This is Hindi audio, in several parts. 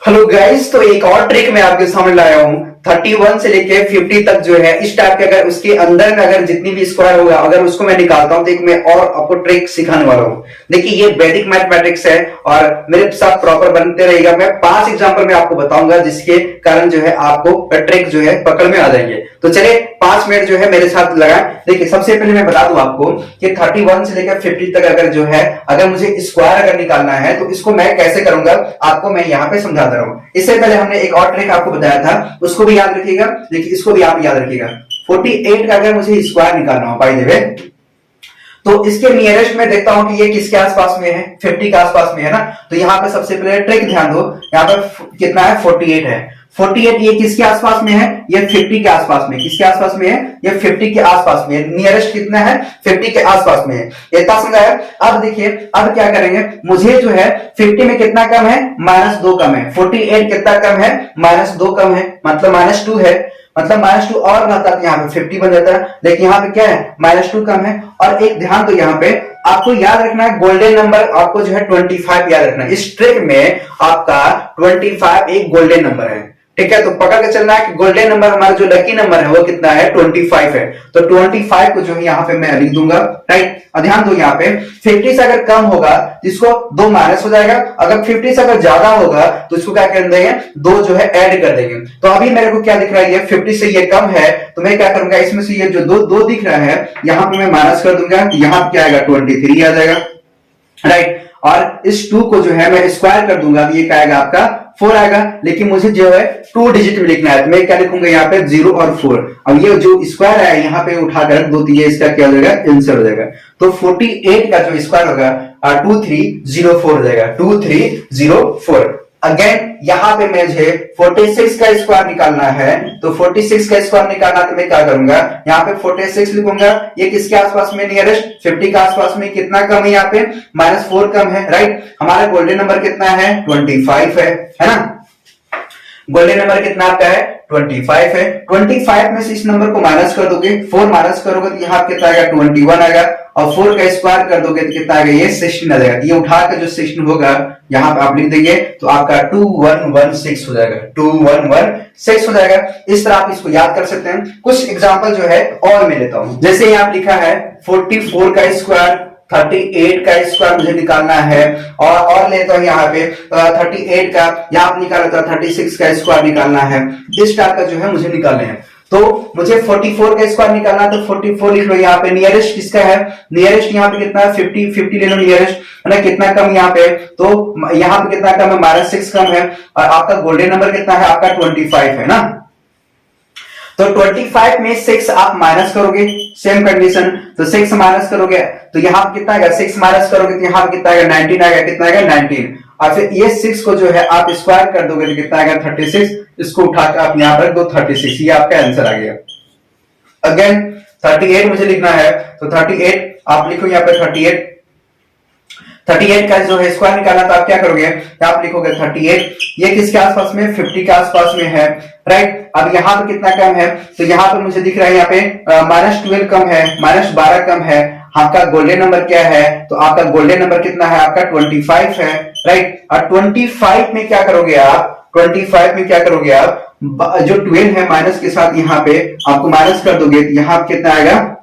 हेलो गाइस, तो एक और ट्रिक मैं आपके सामने लाया हूँ। 31 से लेके 50 तक जो है इस टाइप के, अगर उसके अंदर में अगर जितनी भी स्क्वायर होगा अगर उसको मैं निकालता हूँ तो एक मैं और आपको ट्रिक सिखाने वाला हूँ। देखिए ये वैदिक मैथमेटिक्स है और मेरे साथ प्रॉपर बनते रहेगा। मैं 5 एग्जांपल में आपको बताऊंगा जिसके कारण जो है आपको ट्रिक जो है पकड़ में आ जाएंगे। तो चलिए 5 मिनट जो है मेरे साथ लगाएं। देखिए सबसे पहले मैं बता दूं आपको कि 31 से लेकर 50 तक अगर जो है अगर मुझे स्क्वायर अगर निकालना है तो इसको मैं कैसे करूंगा आपको मैं यहाँ पे समझा दे रहा हूँ। इससे पहले हमने एक और ट्रिक आपको बताया था, उसको भी याद रखिएगा। देखिए इसको भी आप याद रखिएगा। 48 का अगर मुझे स्क्वायर निकालना हो बाय द वे, तो इसके नियरेस्ट में देखता हूं कि ये किसके आसपास में है, 50 के आसपास में है ना। तो यहाँ पे सबसे पहले ट्रिक ध्यान दो, यहाँ पे कितना है 48 है। 48 ये किसके आसपास में है, ये 50 के आसपास में। किसके आसपास में है, ये 50 के आसपास में। नियरेस्ट कितना है, 50 के आसपास में है। इतना समझा है। अब देखिए अब क्या करेंगे, मुझे जो है 50 में कितना कम है, -2 कम है। 48 कितना कम है, -2 कम है, मतलब -2 है। मतलब -2 और रहता तो यहाँ पे 50 बन जाता है, लेकिन यहाँ पे क्या है -2 कम है। और एक ध्यान तो यहाँ पे आपको याद रखना है, गोल्डन नंबर आपको जो है 25 याद रखना है। इस ट्रिक में आपका 25 एक गोल्डन नंबर है, ठीक है। तो पकड़ के चलना है कि गोल्डन नंबर हमारा जो लकी नंबर है वो कितना है, 25 है। तो 25 को जो है यहाँ पे मैं लिख दूंगा, राइट। और ध्यान दो यहाँ पे 50 से अगर कम होगा तो इसको 2 माइनस हो जाएगा, अगर 50 से अगर ज्यादा होगा तो इसको क्या कर देंगे, 2 जो है ऐड कर देंगे। तो अभी मेरे को क्या दिख रहा है, ये 50 से ये कम है, तो मैं क्या करूंगा, इसमें से ये जो दो दिख रहा है यहाँ पे मैं माइनस कर दूंगा, यहाँ पे क्या आएगा 23 आ जाएगा, राइट। और इस 2 को जो है मैं स्क्वायर कर दूंगा, ये क्या आएगा आपका 4 आएगा। लेकिन मुझे जो है 2 डिजिट में लिखना है, तो मैं क्या लिखूंगा यहाँ पे 0 और 4। अब ये जो स्क्वायर है यहाँ पे उठाकर रख दो, तो ये इसका क्या हो जाएगा, आंसर हो जाएगा। तो 48 का जो स्क्वायर होगा 2304 हो जाएगा, 2304। अगेन यहाँ पे मुझे 46 का स्क्वायर निकालना है, तो 46 का स्क्वायर निकालना तो मैं क्या करूंगा, यहाँ पे 46 लिखूंगा। ये किसके आसपास में, नियरेस्ट 50 के आसपास में। कितना कम है यहाँ पे, -4 कम है, राइट। हमारा गोल्डन नंबर कितना है, 25 है ना। गोल्डन नंबर कितना आपका है, 25 है। 25 में से इस नंबर को माइनस कर दोगे, 4 माइनस करोगे तो यहाँ कितना आएगा, 21 आएगा। और 4 का स्क्वायर कर दोगे तो कितना आएगा, ये 16 आ जाएगा। ये उठाकर जो 16 होगा यहाँ पे आप लिख देंगे, तो आपका 2116 हो जाएगा, 2116 हो जाएगा। इस तरह आप इसको याद कर सकते हैं। कुछ एग्जाम्पल जो है और मैं लेता हूं, जैसे यहाँ पे लिखा है 44 का स्क्वायर, 38 का स्क्वायर मुझे निकालना है। और लेता हूं यहाँ पे 38 का, यहाँ पे निकाला था 36 का स्क्वायर निकालना है। इस टाइप का जो है मुझे निकालने हैं। तो मुझे 44 का स्क्वायर निकालना, तो 44 लिख लो यहाँ पे। नियरेस्ट किसका है, नियरेस्ट यहाँ पे कितना है, 50 ले लो नियरेस्ट, है ना। कितना कम यहाँ पे, तो यहाँ पे कितना कम है, -6 कम है। और आपका गोल्डन नंबर कितना है, आपका 25 है ना। तो 25 में 6 आप माइनस करोगे, सेम कंडीशन। तो 6 माइनस करोगे तो यहाँ पे कितना आएगा, 6 माइनस करोगे तो यहाँ पे कितना आएगा, 19 आएगा। कितना आएगा, 19। और फिर ये 6 को जो है आप स्क्वायर कर दोगे तो कितना आएगा, 36। इसको उठाकर आप यहाँ पर दो 36, ये आपका आंसर आ गया। अगेन 38 मुझे लिखना है, तो 38 आप लिखो यहाँ पे 38 का जो है स्क्वायर निकालना, तो आप क्या करोगे, आप लिखोगे 38। ये किसके आसपास में, 50 के आसपास में है, राइट। अब यहाँ पे कितना कम है, तो यहाँ पे मुझे दिख रहा है यहाँ पे -12 कम है, -12 कम है। आपका गोल्डन नंबर क्या है, तो आपका गोल्डन नंबर कितना है, आपका 25 है, राइट। और 25 में क्या करोगे आप, 25 में क्या करोगे आप, जो 12 है माइनस के साथ यहाँ पे आपको माइनस कर दोगे, तो यहाँ पे कितना आएगा,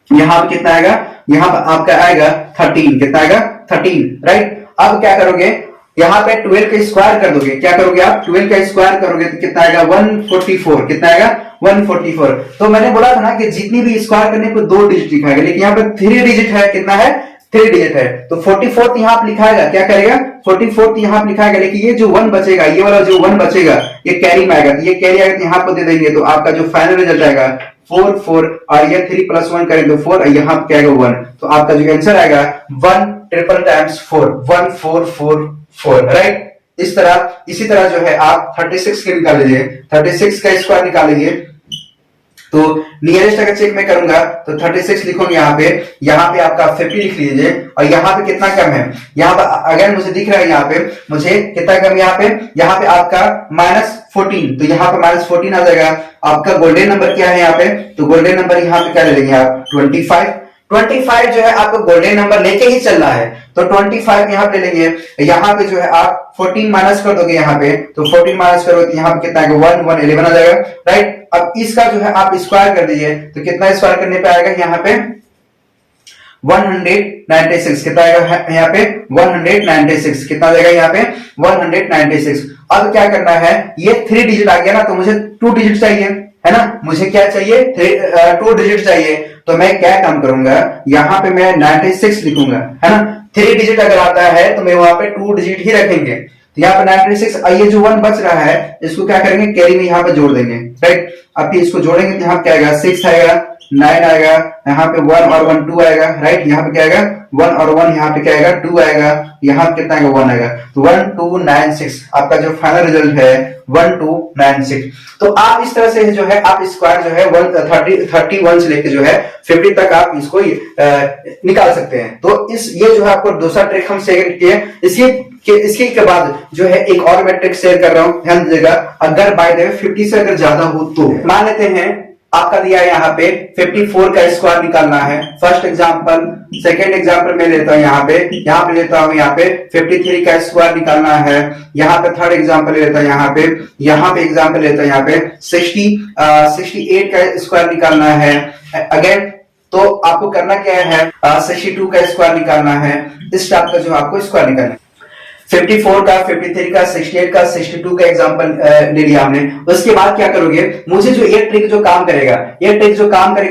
यहाँ पे कितना आएगा, यहाँ पे आपका आएगा 13। कितना आएगा, 13, राइट। अब क्या करोगे, यहाँ पे 12 का स्क्वायर कर दोगे। क्या करोगे आप, 12 का स्क्वायर करोगे तो कितना आएगा, 144। कितना आएगा, 144। तो मैंने बोला था ना कि जितनी भी स्क्वायर करने को 2 डिजिट लिखाएगा, लेकिन यहाँ पे 3 डिजिट है। कितना है, 3 डिजिट है। तो 44 यहाँ पे लिखाएगा, क्या करेगा, 44 यहाँ पे लिखाएगा। लेकिन ये जो 1 बचेगा, ये वाला जो 1 बचेगा ये कैरी में आएगा, तो ये कैरी आएगा तो यहाँ पर दे देंगे। तो आपका जो फाइनल रिजल्ट आएगा 4 4, और ये 3 + 1 करें तो 4, यहाँ पे क्या आएगा 1। तो आपका जो आंसर आएगा 1 ट्रिपल टाइम्स 4, 1444, राइट। इसी तरह जो है आप 36 के निकाल लीजिए, 36 का स्क्वायर निकाल लीजिए। तो नियरेस्ट अगर चेक मैं करूंगा तो 36 लिखूंगा यहाँ पे आपका 50 लिख लीजिए। और यहाँ पे कितना कम है, यहाँ पे अगर मुझे दिख रहा है, यहाँ पे मुझे कितना कम, यहाँ पे आपका -14, तो यहाँ पे -14 आ जाएगा। आपका गोल्डन नंबर क्या है यहाँ पे, तो गोल्डन नंबर यहाँ पे क्या ले लेंगे आप, 25। 25 जो है आपको गोल्डन नंबर लेके ही चलना है, तो 25 यहाँ पे लेंगे। यहाँ पे जो है आप 14 माइनस कर दोगे यहाँ पे, तो 14 माइनस करोगे तो यहाँ पे कितना आएगा 1 1 11 आ जाएगा, राइट। अब इसका जो है आप स्क्वायर कर दीजिए, तो कितना स्क्वायर करने पे आएगा यहाँ पे 196, कितना आएगा यहाँ पे 196, कितना जाएगा यहाँ पे 196। अब क्या करना है, ये 3 डिजिट आ गया ना, तो मुझे 2 डिजिट चाहिए, है ना, मुझे क्या चाहिए 2 डिजिट चाहिए। तो मैं क्या काम करूंगा, यहाँ पे मैं 96 लिखूंगा, है ना। 3 डिजिट अगर आता है तो मैं वहां पे 2 डिजिट ही रखेंगे, तो यहाँ पे 96। ये जो 1 बच रहा है इसको क्या करेंगे, कैरी में यहाँ पे जोड़ देंगे, राइट। अब फिर इसको जोड़ेंगे तो यहाँ पे क्या आएगा 6 आएगा, 9 आएगा, यहाँ पे 1 और 1 2 आएगा, राइट। यहाँ पे क्या आएगा 1 और 1, यहाँ पे क्या आएगा 2 आएगा, यहाँ पे कितना आएगा 1 आएगा, तो 1296 आपका जो फाइनल रिजल्ट है 1296। तो आप इस तरह से जो है आप स्क्वायर जो है 31 से लेके जो है 50 तक आप इसको निकाल सकते हैं। तो ये जो है आपको दूसरा ट्रिक हम शेयर किए। इसके के बाद जो है एक और मैं ट्रिक शेयर कर रहा हूं, ध्यान दीजिएगा। अगर बाय द वे 50 से अगर ज्यादा हो तो मान लेते हैं आपका दिया है यहाँ पे 54 का स्क्वायर निकालना है, फर्स्ट एग्जांपल। सेकंड एग्जांपल मैं लेता हूँ यहाँ पे लेता हूँ यहाँ पे 53 का स्क्वायर निकालना है। यहाँ पे थर्ड एग्जांपल लेता हूँ यहाँ पे एग्जांपल लेता हूँ यहाँ पे 68 का स्क्वायर निकालना है अगेन। तो आपको करना क्या है, 62 का स्क्वायर निकालना है, इस टाइप का जो आपको स्क्वायर निकालना है। 54 का, 53 का, 68 का, 62 का एग्जांपल ले लिया हमने। उसके बाद क्या करोगे, मुझे जो ये ट्रिक जो काम करेगा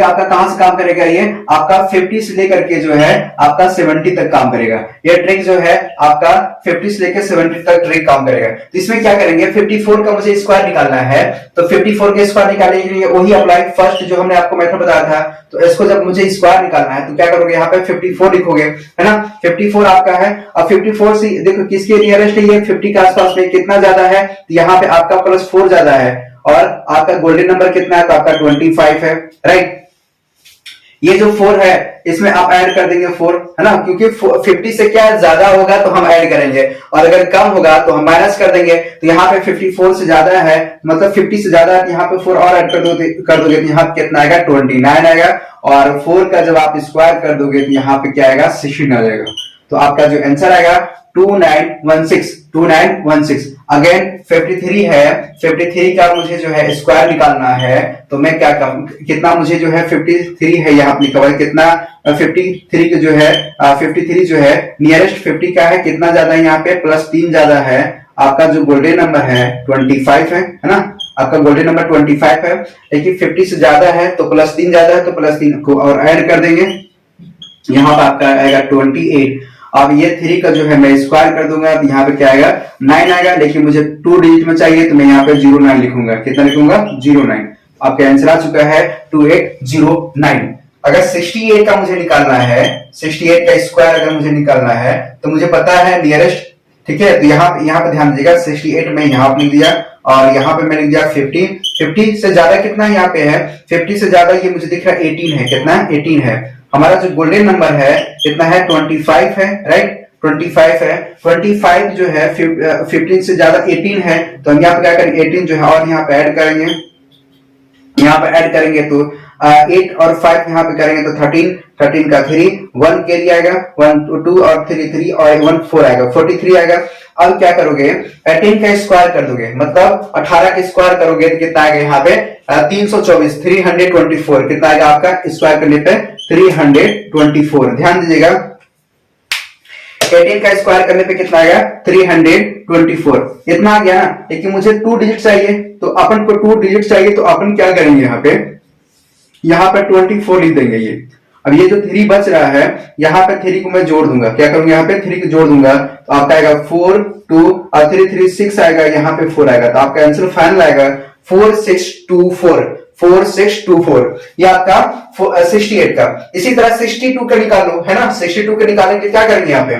आपका कहां से काम करेगा, ये आपका 50 से लेकर के जो है आपका 70 तक काम करेगा। ये ट्रिक जो है आपका 50 से लेकर 70 तक ट्रिक काम करेगा। तो इसमें क्या करेंगे, 54 का मुझे स्क्वायर निकालना है, तो 54 के स्क्वायर निकालने के लिए वही अप्लाई फर्स्ट जो हमने आपको मेथड बताया था। तो इसको जब मुझे स्क्वायर निकालना है तो क्या करोगे, यहाँ पे 54 लिखोगे, है ना। 54 आपका है। अब 54 से देखो किसके नियरेस्ट है, ये 50 के आसपास में कितना ज्यादा है, तो यहाँ पे आपका +4 ज्यादा है, और आपका गोल्डन नंबर कितना है, तो आपका 25 है, राइट। ये जो 4 है इसमें आप ऐड कर देंगे 4, है ना, क्योंकि 50 से क्या ज्यादा होगा तो हम ऐड करेंगे, और अगर कम होगा तो हम माइनस कर देंगे। तो यहाँ पे 54 से ज्यादा है, मतलब 50 से ज्यादा है, यहाँ पे 4 और ऐड कर दोगे तो यहाँ पे कितना आएगा 29 आएगा, और 4 का जब आप स्क्वायर कर दोगे तो यहाँ पे क्या आएगा 16 आ जाएगा। तो आपका जो आंसर आएगा 2916। अगेन 53 है, 53 का मुझे जो है स्क्वायर निकालना है, तो मैं क्या करूं, कितना मुझे जो है 53 है यहाँ पे लिखा हुआ है, कितना 53 के जो है 53 जो है नियरेस्ट 50 का है, कितना ज्यादा है यहाँ पे +3 ज्यादा है। आपका जो गोल्डन नंबर है 25 है ना, आपका गोल्डन नंबर 25 है, लेकिन 50 से ज्यादा है तो +3 ज्यादा है, तो +3 को और ऐड कर देंगे, यहाँ पे आपका आएगा 28। अब ये 3 का जो है मैं स्क्वायर कर दूंगा, तो यहाँ पे क्या आएगा 9 आएगा, लेकिन मुझे 2 डिजिट में चाहिए तो मैं यहाँ पे 09 लिखूंगा, कितना लिखूंगा 09। आपका आंसर आ चुका है 2809। अगर 68 का मुझे निकालना है, 68 का स्क्वायर अगर मुझे निकालना है तो मुझे पता है नियरेस्ट, ठीक है। तो यहाँ पे ध्यान दीजिएगा 68 में यहाँ पे लिख दिया, और यहाँ पे मैं लिख दिया 50 से ज्यादा कितना यहाँ पे है, 50 से ज्यादा ये मुझे दिख रहा है 18 है, कितना 18 है। हमारा जो गोल्डन नंबर है कितना है 25 है, राइट 25 है। 25 जो है 15 से ज्यादा 18 है, तो हम यहाँ पे क्या करेंगे 18 जो है और यहाँ पे ऐड करेंगे, यहाँ पे ऐड करेंगे तो 8 और 5 यहाँ पे करेंगे तो 13 का 3 1 के लिए आएगा, 1 2 और 3 और 1 4 आएगा, 43 आएगा। अब क्या करोगे 18 का स्क्वायर कर दोगे, मतलब 18 का स्क्वायर करोगे तो कितना आएगा यहाँ पे 324, 324 कितना आएगा आपका स्क्वायर करने पे 324। ध्यान दीजिएगा 18 का स्क्वायर करने पे कितना आएगा 324, इतना आ गया ना। लेकिन मुझे 2 डिजिट चाहिए, तो अपन को 2 डिजिट चाहिए, तो अपन क्या करेंगे यहाँ पे 24 लिख देंगे ये। अब ये जो 3 बच रहा है यहाँ पे 3 को मैं जोड़ दूंगा, क्या करूंगा यहाँ पे 3 को जोड़ दूंगा, तो आपका आएगा 4 2 और 3 3 6 आएगा, यहाँ पे 4 आएगा, तो आपका आंसर फाइनल आएगा 4624। ये आपका 68 का। इसी तरह 62 का निकालो, है ना। 62 का निकालेंगे, क्या करेंगे यहाँ पे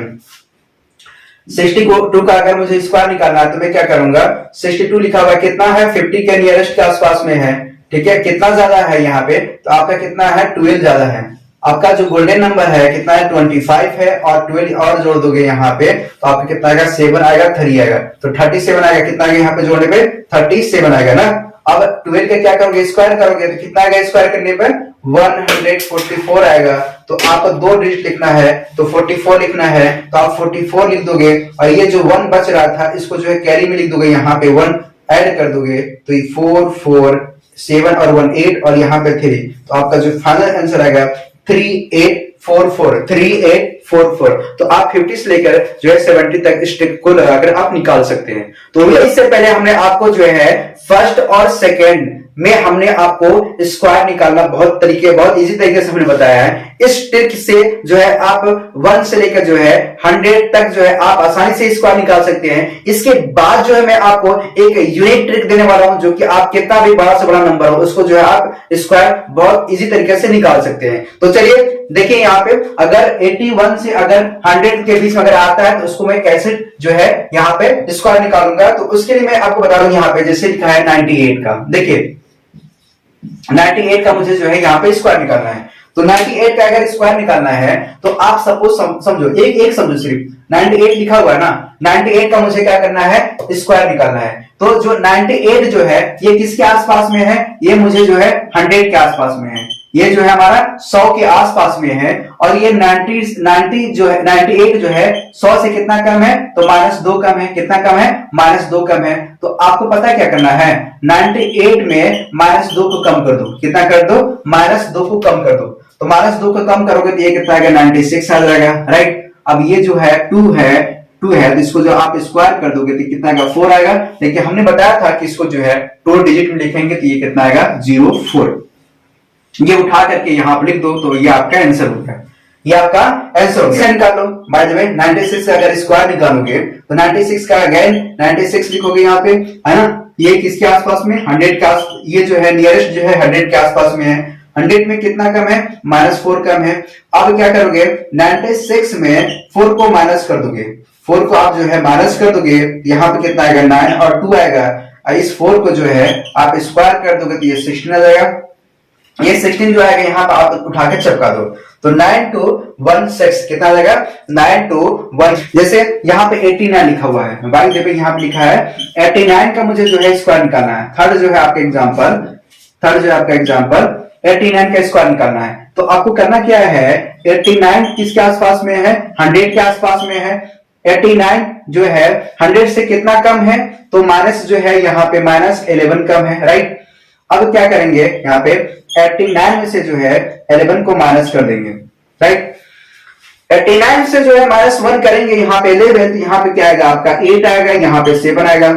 62 का अगर मुझे स्क्वायर निकालना है तो मैं क्या करूंगा 62 लिखा हुआ कितना है 50 के नियरेस्ट के आसपास में है, ठीक है। कितना ज्यादा है यहाँ पे, तो आपका कितना है 12 ज्यादा है। आपका जो गोल्डन नंबर है कितना है 25 है, और 12 और जोड़ दोगे यहाँ पे तो आपका कितना आएगा 7 आएगा, 3 आएगा, तो 37 आएगा। कितना आएगा यहाँ पे जोड़ने पे 37 आएगा ना। अब 12 का क्या करोगे स्क्वायर करोगे तो कितना आएगा स्क्वायर करने पर 144 आएगा। तो आपको 2 डिजिट लिखना है तो 44 लिखना है, तो आप 44 लिख दोगे और ये जो 1 बच रहा था इसको जो है कैरी में लिख दोगे, यहाँ पे 1 ऐड कर दोगे तो ये 4 4 7 और 1 8 और यहाँ पे 3, तो आपका जो फाइनल आंसर आएगा 3844। तो आप 50 से लेकर जो है 70 तक इस ट्रिक को लगाकर आप निकाल सकते हैं। तो इससे पहले हमने आपको जो है फर्स्ट और सेकंड में हमने आपको स्क्वायर निकालना बहुत इजी तरीके से हमने बताया है। इस ट्रिक से जो है आप 1 से लेकर जो है 100 तक जो है आप आसानी से स्क्वायर निकाल सकते हैं। इसके बाद जो है मैं आपको एक यूनिक ट्रिक देने वाला हूं, जो कि आप कितना भी बड़ा से बड़ा नंबर हो उसको जो है आप स्क्वायर बहुत इजी तरीके से निकाल सकते हैं। तो चलिए देखिए यहाँ पे अगर 81 से अगर 100 के बीच में अगर आता है तो उसको मैं कैसे जो है यहाँ पे स्क्वायर निकालूंगा। तो उसके लिए मैं आपको बता दूं, यहाँ पे जैसे लिखा है 98 का, देखिए 98 का मुझे जो है यहाँ पे स्क्वायर निकालना है। तो 98 का अगर स्क्वायर निकालना है तो आप सपोज समझो एक समझो, सिर्फ 98 लिखा हुआ है ना, 98 का मुझे क्या करना है, स्क्वायर निकालना है। तो जो 98 जो है ये किसके आसपास में है, ये मुझे जो है 100 के आसपास में है, ये जो है हमारा 100 के आसपास में है। और ये 98 जो है 100 से कितना कम है, तो -2 कम है। कितना कम है, -2 कम है। तो आपको पता है क्या करना है, 98 में -2 को कम कर दो। कितना कर दो, -2 को कम कर दो। तो -2 को कम करोगे तो ये कितना आएगा, 96 आ जाएगा, राइट। अब ये जो है 2 है तो इसको जो आप स्क्वायर कर दोगे तो कितना आएगा, 4 आएगा। देखिए हमने बताया था कि इसको जो है 2 डिजिट में लिखेंगे तो ये कितना आएगा, 04। ये उठा करके यहां पर लिख दो तो ये आपका आंसर हो गया, ये आपका आंसर हो गया। निकाल लो, बाय द वे 96 से अगर स्क्वायर निकालोगे तो 96 का अगेन 96 लिखोगे यहाँ पे, है ना। ये किसके आसपास में, 100 के आस, ये जो है नियरेस्ट जो है 100 के आसपास में है। 100 में कितना कम है, -4 कम है। अब क्या करोगे, 96 में 4 को माइनस कर दोगे, 4 को आप जो है माइनस कर दोगे, यहाँ पे कितना आएगा, 9 और 2 आएगा। इस 4 को जो है आप स्क्वायर कर दोगे तो ये 16 आ जाएगा। ये 16 जो आएगा यहाँ पे आप उठा के चिपका दो तो 9 2 1 6 कितना आ जाएगा, 9 2 1। जैसे यहाँ पे 89 लिखा हुआ है, बाई द वे यहाँ पे लिखा है 89 का मुझे जो है स्क्वायर निकालना है। थर्ड जो है आपका एग्जाम्पल 89 का स्क्वायर निकालना है। तो आपको करना क्या है, 89 किसके आसपास में है, 100 के आसपास में है। 89 जो है 100 से कितना कम है, तो माइनस जो है यहाँ पे -11 कम है, राइट। अब क्या करेंगे, यहाँ पे 89 में से जो है 11 को माइनस कर देंगे, राइट। 89 से जो है -1 करेंगे, यहाँ पे 11, तो यहाँ पे क्या आएगा आपका 8 आएगा, यहाँ पे 7 आएगा।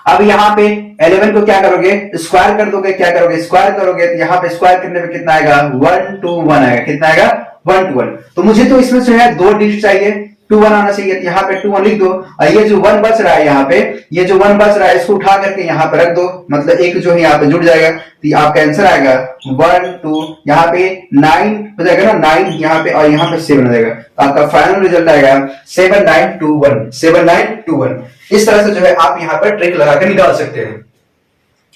अब यहाँ पे 11 को क्या करोगे, स्क्वायर कर दोगे। क्या करोगे, स्क्वायर करोगे तो यहाँ पे स्क्वायर करने पे कितना आएगा, 1 2 1 आएगा। कितना आएगा, 1 2 1। तो मुझे तो इसमें जो है 2 डिजिट चाहिए, 2 1 आना चाहिए, तो यहाँ पे 2 1 लिख दो। और ये जो 1 बच रहा है यहाँ पे, ये जो 1 बच रहा है इसको उठा करके यहाँ पे रख दो, मतलब एक जो है यहाँ पे जुड़ जाएगा। तो आपका आंसर आएगा 1 2, यहाँ पे 9 हो जाएगा ना, 9 यहाँ पे और यहाँ पे 7 हो जाएगा। तो आपका फाइनल रिजल्ट आएगा 7921, 7921। इस तरह से जो है आप यहाँ पर ट्रिक लगा कर निकाल सकते हैं।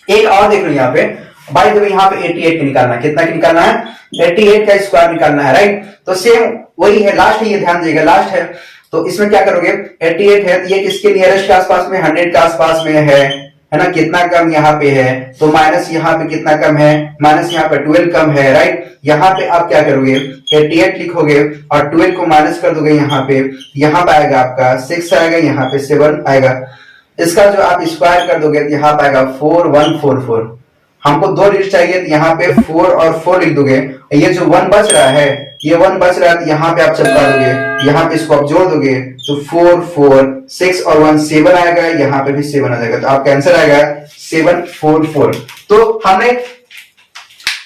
एक और देख लो यहाँ पे, बाय द वे यहाँ पे 88 का निकालना है। कितना का निकालना है, 88 का स्क्वायर निकालना है, राइट। तो सेम वही है, लास्ट है, ये ध्यान दीजिएगा, लास्ट है। तो इसमें क्या करोगे, 88 है तो ये किसके नियरेस्ट के आसपास में, 100 के आसपास में है ना। कितना कम यहाँ पे है, तो माइनस यहाँ पे कितना कम है, माइनस यहाँ पे 12 कम है, राइट। यहाँ पे आप क्या करोगे, 88 लिखोगे और 12 को माइनस कर दोगे यहाँ पे आएगा आपका 6 आएगा, यहाँ पे 7 आएगा। इसका जो आप स्क्वायर कर दोगे तो यहाँ पे आएगा 4144। हमको 2 डिजिट चाहिए तो यहाँ पे 4 और 4 लिख दोगे। ये जो 1 बच रहा है, ये 1 बच रहा है तो यहाँ पे आप चिपका दोगे, यहाँ पे इसको आप जोड़ दोगे तो 4 4 6 और 1 7 आएगा, यहाँ पे भी 7 आ जाएगा। तो आपका आंसर आएगा 744। तो हमने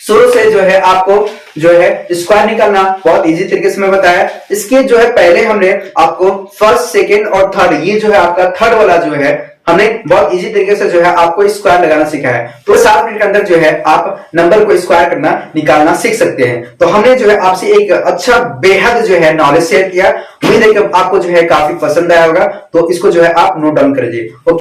शुरू से जो है आपको जो है स्क्वायर निकालना बहुत इजी तरीके से मैं बताया। इसके जो है पहले हमने आपको फर्स्ट, सेकेंड और थर्ड, ये जो है आपका थर्ड वाला जो है हमने बहुत इजी तरीके से जो है आपको स्क्वायर लगाना सिखाया है। तो 7 मिनट के अंदर जो है आप नंबर को स्क्वायर करना, निकालना सीख सकते हैं। तो हमने जो है आपसे एक अच्छा बेहद जो है नॉलेज शेयर किया। उम्मीद है कि आपको जो है काफी पसंद आया होगा। तो इसको जो है आप नोट डाउन कर लीजिए।